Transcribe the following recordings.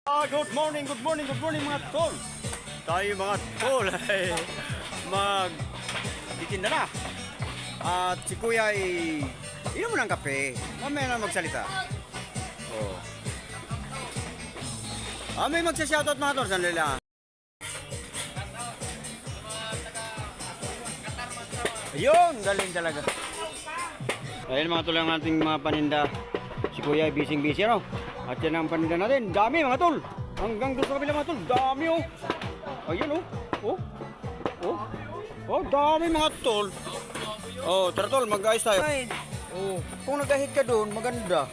Good morning mga tol. Tayo mga tol ay magtitinda na. At si Kuya ay inom mo ng kape. Mamaya na magsalita. Oh. May magsa-shoutout mga tol. Sandali lang. Ayun, galing talaga. Ayun mga tol ang ating mga paninda. Si Kuya ay busy-busy ano. At yan ang paninda natin. Dami mga tol. Hanggang doon sa kabila mga tol. Dami oh. Ayun oh. Oh, dami mga tol. Oh, tara tol, mag-ayos tayo. Oh, kung nag-ahit ka doon, maganda.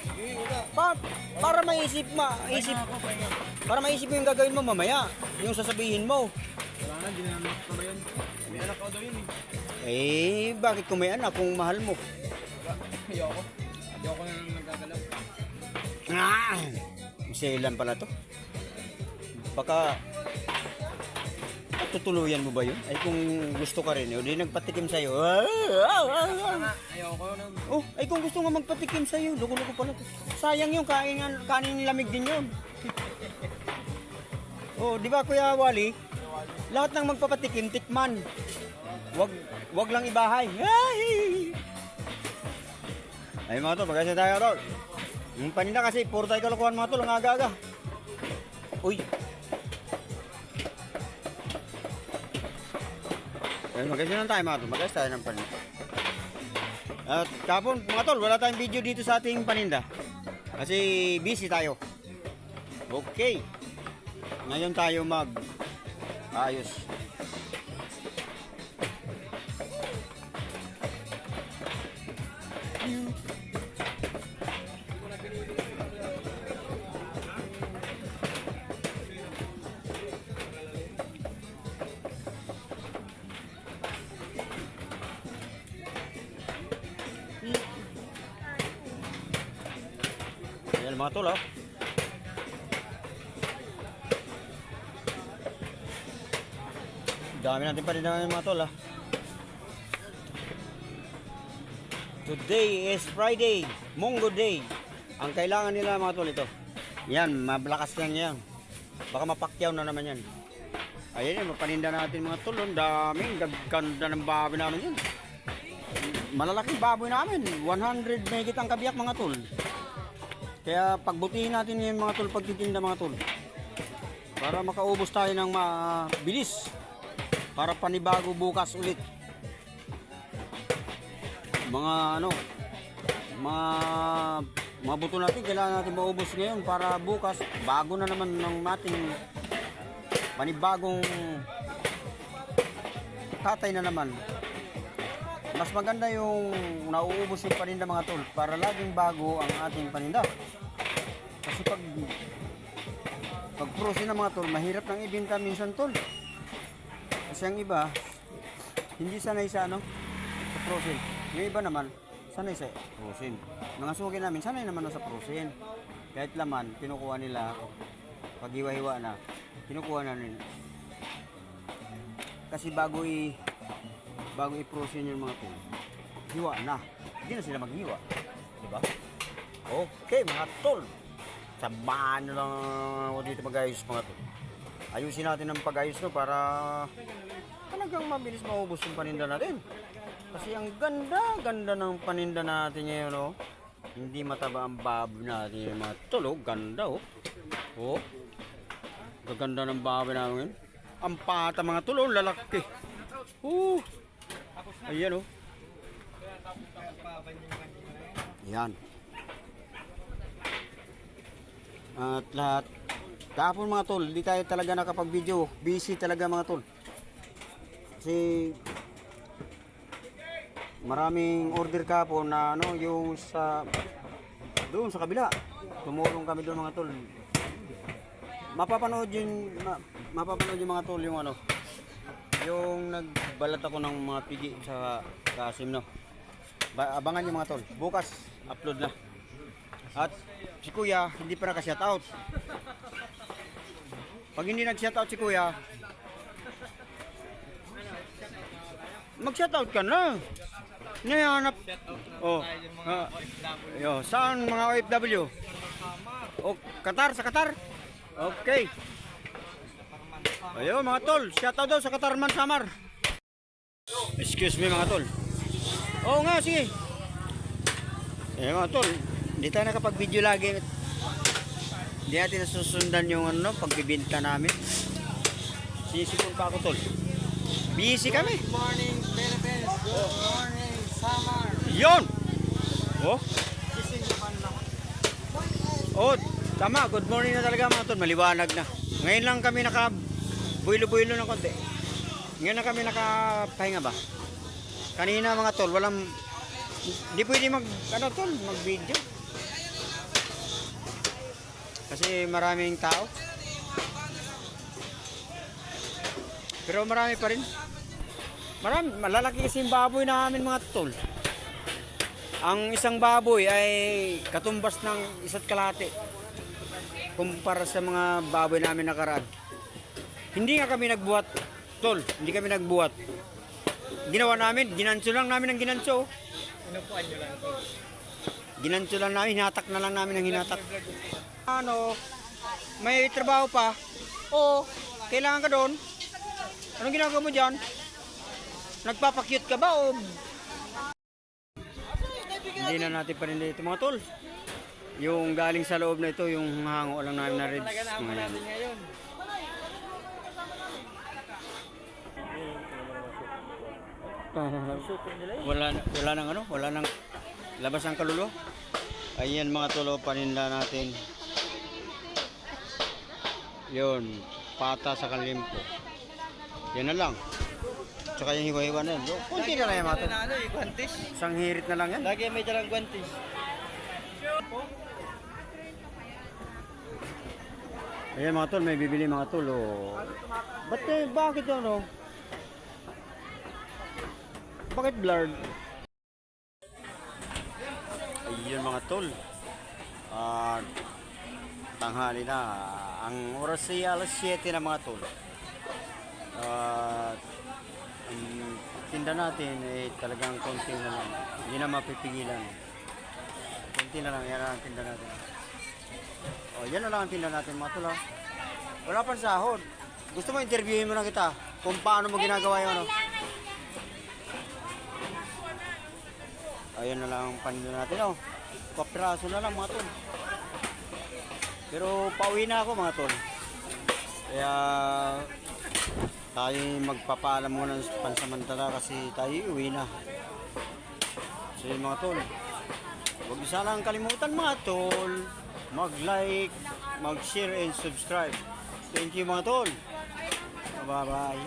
Para maisip mo yung gagawin mo mamaya. Yung sasabihin mo. Wala na, ginanap ko ba yun? May anak ko daw yun Bakit kung may anak, kung mahal mo? Ayoko. Ayoko na lang nagkagalaw. Selan pala to. Baka tutuluyan mo ba yun? Ay kung gusto ka rin, di nagpatikim sa'yo. Ayoko na. Ay kung gusto nga magpatikim sa'yo, loko-loko pala to. Sayang yung kanin lamig din yun. Di ba Kuya Wally? Lahat ng magpapatikim, tikman. Wag lang ibahay. Ay mga tol, mag-ayos tayo tol. Yung paninda kasi, puro tayo kalokohan mga tol, ang aga-aga. Uy. Ay, mag-ayos na tayo mga tol, mag-ayos tayo ng paninda. At kapon mga tol, wala tayong video dito sa ating paninda. Kasi busy tayo. Okay. Ngayon tayo ayos. Ayan mga tol Dami natin pa rin mga tol Today is Friday, Mongo Day. Ang kailangan nila mga tol ito. Yan, mablakas lang yan. Baka mapakyaw na naman yan. Ayan mapaninda natin mga tol. Ang daming, gaganda ng baboy namin yan. Malalaking baboy namin. 100 megit ang kabiyak mga tol. Kaya pagbutihin natin yung mga tol pagtitinda mga tol. Para makaubos tayo ng mabilis. Para panibago bukas ulit. Mga buto natin kailangan natin maubos ngayon para bukas bago na naman ng ating panibagong tatay na naman. Mas maganda yung nauubos yung paninda mga tol para laging bago ang ating paninda. Kasi pag frozen na mga tol, mahirap nang ibenta minsan tol. Kasi ang iba hindi sanay sa sa frozen. Yung iba naman sanay sa frozen. Mga suki namin sanay naman sa frozen. Kahit laman kinukuha nila pag hiwa-hiwa na, kinukuha na nila. Kasi bago i-frozen yung mga tol, hiwa na. Hindi na sila maghiwa. Diba? Okay mga tol. Samahan nyo lang ako dito mag-ayos mga tol. Ayusin natin ang pag-ayos para talagang mabilis maubos yung paninda natin. Kasi ang ganda ng paninda natin ngayon Hindi mataba ang baboy natin yung mga tol Ganda Gaganda ng baboy namin. Ang pata mga tol lalaki. Ayan Yan. At lahat kahapon mga tol, hindi tayo talaga nakapag-video. Busy talaga mga tol. Kasi maraming order kahapon na yung doon sa kabila. Tumulong kami doon mga tol. Mapapanood yung mga tol yung nagbalat ako ng mga pigi sa Kasim abangan nyo mga tol. Bukas upload na. At si Kuya hindi pa naka-shoutout. Pag hindi nag-shoutout si Kuya, mag-shoutout ka na. Nahanap. Saan mga OFW? Qatar, sa Qatar? Okay. Ayun mga tol, shoutout daw sa Katarman Samar. Excuse me mga tol. Oo nga, sige. Mga tol, hindi tayo nakapag-video lagi. Hindi natin nasusundan yung pagbibinta namin. Sinisipon pa ako tol. Busy kami. Good morning, Philippines. Good morning, Samar. Yun! Oh, Gising naman lang. oh, tama. Good morning na talaga mga tol. Maliwanag na. Ngayon lang kami naka-builo-builo ng konti. Ngayon lang kami nakapahinga ba? Kanina mga tol, hindi pwede mag-video. Kasi maraming tao. Pero marami pa rin. Malalaki kasi yung baboy namin mga tol. Ang isang baboy ay katumbas ng isa't kalahati kumpara sa mga baboy namin nakaraan. Hindi nga kami nagbuhat, tol. Hindi kami nagbuhat. Ginawa namin, ginanso lang namin ang ginanso. Inupuan nyo lang ito. Ginanso lang namin, hinatak na lang namin ang hinatak. May trabaho pa. Oo, kailangan ka doon. Anong ginagawa mo dyan? Nagpapakyut ka ba o? Hindi na natin pa rin dito mga tol. Yung galing sa loob na ito, yung hango lang namin na ribs. Talaga naman natin ngayon. Wala nang labas ang kalulo. Ayan mga tolo, paninda natin. Yun, pata sa kalimpo. Yan na lang. Tsaka yung hiwa-hiwa na yun. Kunti na lang yan mga tol. Guantes. Isang hirit na lang yan. Lagi may dalang guantes. Ayan mga tol, may bibili mga tol. Oh. Bakit yun oh? Bakit blurred? Ayun mga tol. Tanghali na. Ang oras ay alas 7 na mga tol. Ang tinda natin eh talagang konti na lang. Hindi na mapipigilan. Konti na lang yan ang tinda natin. Yan na lang ang tinda natin mga tol. Wala pang sahod. Gusto mo interviewin mo na kita kung paano mo ginagawa yung ano? Ayan na lang ang paninda natin. Kapiraso na lang mga tol. Pero pauwi na ako mga tol. Kaya tayo magpapaalam muna pansamantala kasi tayo uwi na. So yun mga tol, huwag niyo sanang kalimutan mga tol, mag-like, mag-share and subscribe. Thank you mga tol. Bye bye.